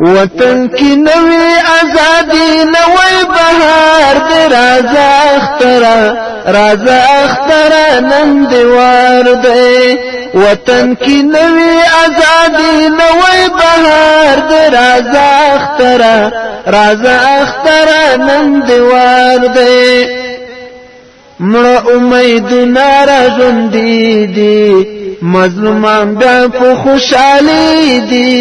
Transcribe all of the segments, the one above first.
وطن کی نوی آزادی نوی بہار دے رازا اخترا نن دیوار دے وطن کی نوی آزادی نوی بہار دے رازا اخترا نن دیوار دے مڑا امیدنا را ژوندی دی مظلومان بیا په خوشحالی دی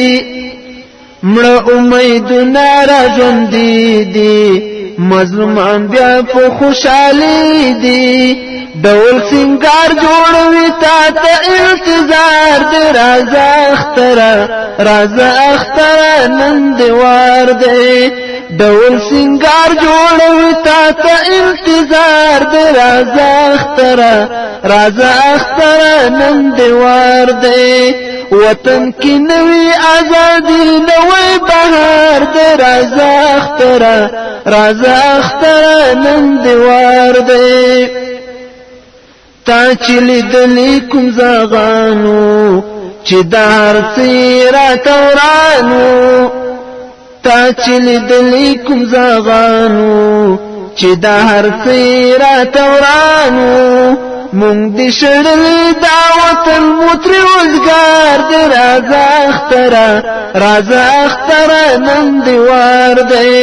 مڑا امیدنا را ژوندی دی مظلومان بیا په خوشحالی دی ډول سنگار جوړوي تا ته انتظار دی رازا اخترا نن دیوار دی ډول سنگار جوړوي تا ته انتظار دی رازا اخترا نن دیوار دی وطن کی نوی آزادی نوی بہار دے رازا اخترا نن دیوار دے تا چلی دلی کم زاغانو چی دار سیرا تورانو تا چلی دلی کم زاغانو چی دار سیرا تورانو مونږ دې شړلې دا وطن متر وزګار دې رازا اخترا نن دیوار دی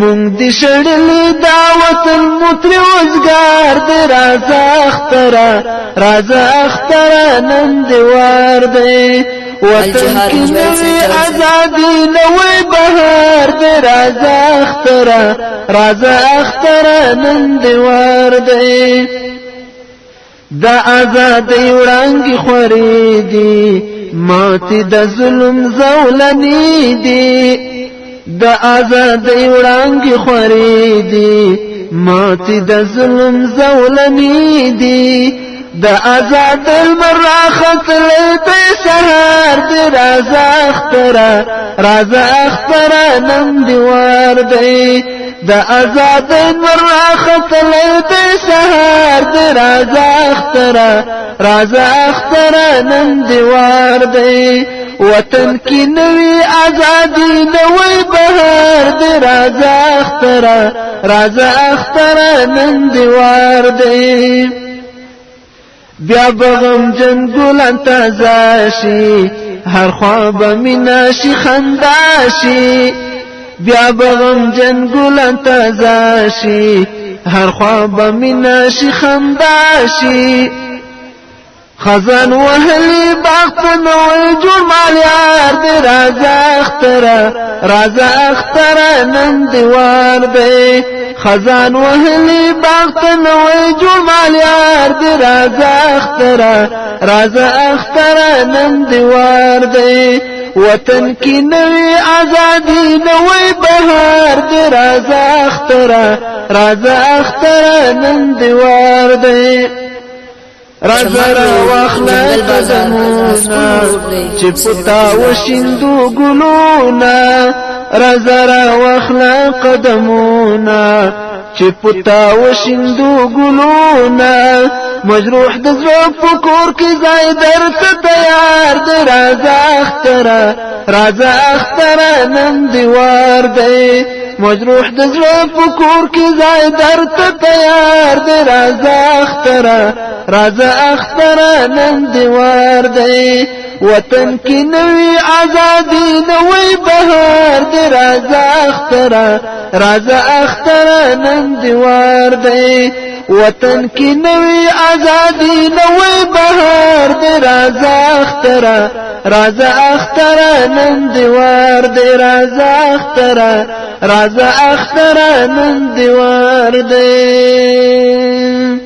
مونږ دې شړلې دا وطن متر وزګار دې رازا اخترا نن دیوار دی وطن کې نوې آزادي نوې بهار دې رازا اخترا نن دیوار دی دا آزادی وړانګې خورې دي ماتې د ظلم زولنې دي دا آزادی وړانګې خورې دي ماتې د ظلم زولنې دي دا آزاد المر راختلی دی سهار دی رازا اخترا نن دیوار دی دا آزاد المر راختلی دی سهار دی رازا اخترا نن دیوار دی وطن کی نوی آزادی نوی بہار دی رازا اخترا نن دیوار دی بیا بغم جن گلان تازاشی هر خواب میناشی خنداشی بیا بغم جن گلان تازاشی هر خواب میناشی خنداشی خزان وهلی باغ نوی جوړ مالیار دی رازا اخترا نن دیوار دی خزان وهلی باغ نوی جوړ مالیار دی رازا اخترا نن دیوار دی وطن کی نوی آزادی نوی بہار دی رازا اخترا نن دیوار دی رازا واخلا قدمونا چی پتا وشندو گلونا رازا واخلا قدمونا چی پتا وشندو گلونا مجروح د زړه په کور کې ځای درته تیار دی رازا اخترا نن دیوار دی مجروح د زړه په کور کې ځای درته تیار دی رازا اخترا نن دیوار دی وطن کی نوی آزادی نوی بہار دی رازا اخترا نن دیوار دی وطن کی نوی آزادی نوی بہار دی رازا اخترا نن دیوار دی رازا اخترا نن دیوار دی